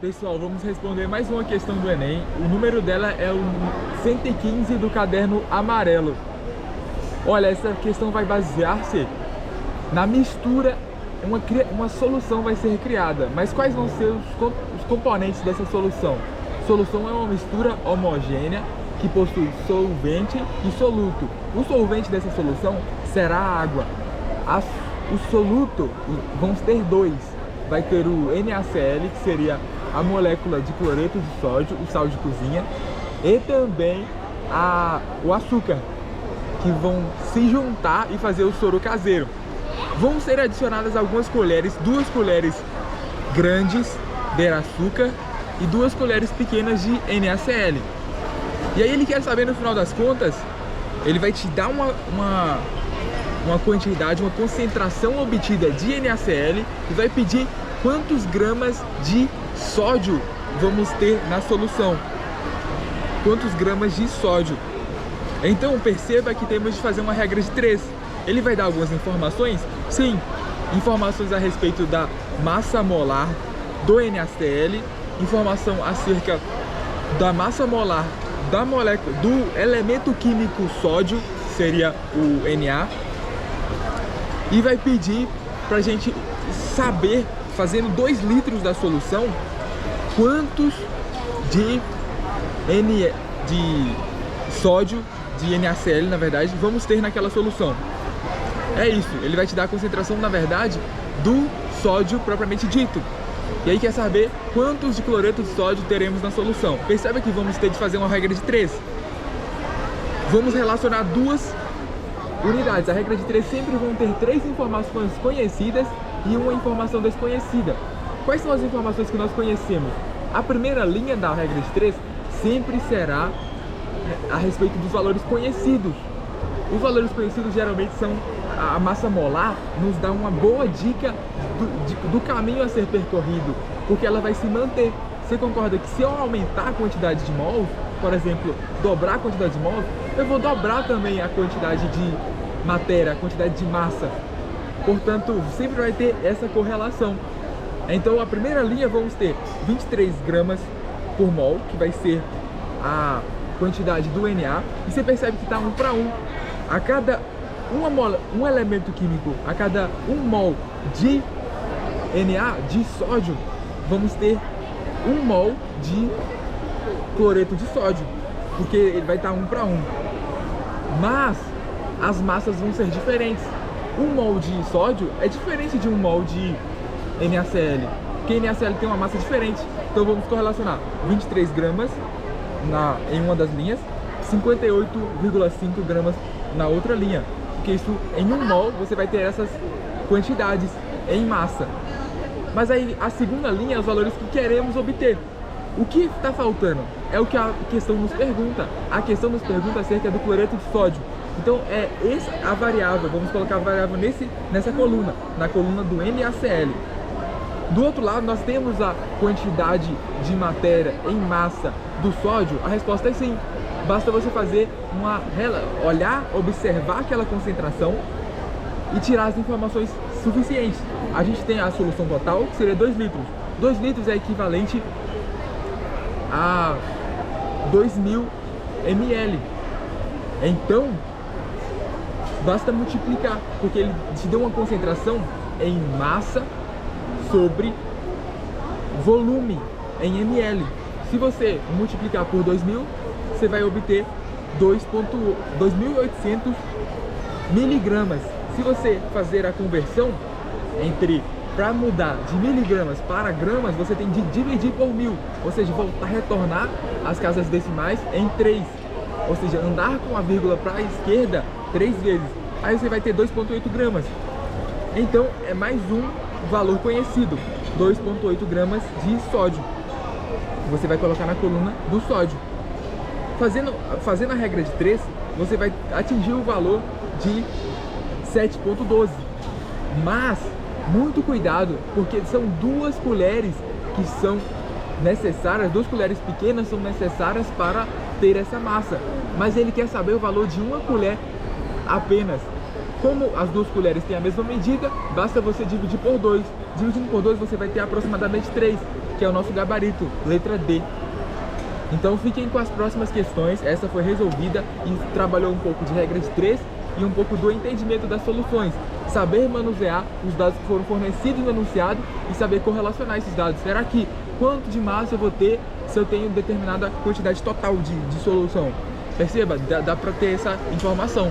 Pessoal, vamos responder mais uma questão do Enem. O número dela é o 115 do caderno amarelo. Olha, essa questão vai basear-se na mistura, uma solução vai ser criada. Mas quais vão ser os componentes dessa solução? Solução é uma mistura homogênea que possui solvente e soluto. O solvente dessa solução será a água. O soluto, vamos ter dois. Vai ter o NaCl, que seria a molécula de cloreto de sódio, o sal de cozinha, e também o açúcar, que vão se juntar e fazer o soro caseiro. Vão ser adicionadas algumas colheres, 2 colheres grandes de açúcar e 2 colheres pequenas de NaCl. E aí ele quer saber, no final das contas, ele vai te dar uma quantidade, uma concentração obtida de NaCl e vai pedir quantos gramas de sódio vamos ter na solução. Quantos gramas de sódio? Então perceba que temos de fazer uma regra de 3. Ele vai dar algumas informações? Sim, informações a respeito da massa molar do NaCl, informação acerca da massa molar da molécula do elemento químico sódio, seria o Na, e vai pedir para a gente saber, fazendo 2 litros da solução, quantos de sódio, de NaCl, na verdade, vamos ter naquela solução. É isso, ele vai te dar a concentração, na verdade, do sódio propriamente dito. E aí quer saber quantos de cloreto de sódio teremos na solução. Perceba que vamos ter de fazer uma regra de 3. Vamos relacionar 2 unidades. A regra de 3 sempre vão ter 3 informações conhecidas e uma informação desconhecida. Quais são as informações que nós conhecemos? A primeira linha da regra de 3 sempre será a respeito dos valores conhecidos. Os valores conhecidos geralmente são a massa molar, nos dá uma boa dica do caminho a ser percorrido, porque ela vai se manter. Você concorda que se eu aumentar a quantidade de mols, por exemplo, dobrar a quantidade de mols, eu vou dobrar também a quantidade de matéria, a quantidade de massa. Portanto, sempre vai ter essa correlação. Então, a primeira linha vamos ter 23 gramas por mol, que vai ser a quantidade do Na. E você percebe que está 1 para 1. A cada um elemento químico, a cada 1 mol de Na, de sódio, vamos ter 1 mol de cloreto de sódio, porque ele vai estar 1 para 1. Mas as massas vão ser diferentes. 1 mol de sódio é diferente de 1 mol de NaCl, porque NaCl tem uma massa diferente. Então vamos correlacionar 23 gramas em uma das linhas, 58,5 gramas na outra linha, porque isso, em 1 mol você vai ter essas quantidades em massa. Mas aí a segunda linha é os valores que queremos obter. O que está faltando? É o que a questão nos pergunta. A questão nos pergunta acerca do cloreto de sódio. Então é essa a variável, vamos colocar a variável nessa coluna, na coluna do NaCl. Do outro lado nós temos a quantidade de matéria em massa do sódio. A resposta é sim. Basta você fazer olhar, observar aquela concentração e tirar as informações suficientes. A gente tem a solução total, que seria 2 litros. 2 litros é equivalente a 2.000 ml. Então, basta multiplicar, porque ele te deu uma concentração em massa sobre volume em ml. Se você multiplicar por 2.000, você vai obter 2.800 miligramas. Se você fazer a conversão para mudar de miligramas para gramas, você tem de dividir por 1000, ou seja, retornar as casas decimais em 3, ou seja, andar com a vírgula para a esquerda 3 vezes. Aí você vai ter 2.8 gramas. Então é mais um valor conhecido, 2.8 gramas de sódio. Você vai colocar na coluna do sódio. Fazendo a regra de 3, você vai atingir o valor de 7.12. Mas, muito cuidado, porque são 2 colheres que são necessárias, 2 colheres pequenas são necessárias para ter essa massa. Mas ele quer saber o valor de 1 colher apenas. Como as 2 colheres têm a mesma medida, basta você dividir por 2. Dividindo por 2, você vai ter aproximadamente 3, que é o nosso gabarito, letra D. Então fiquem com as próximas questões. Essa foi resolvida e trabalhou um pouco de regra de 3 e um pouco do entendimento das soluções. Saber manusear os dados que foram fornecidos no enunciado e saber correlacionar esses dados. Será que quanto de massa eu vou ter se eu tenho determinada quantidade total de solução? Perceba, dá para ter essa informação.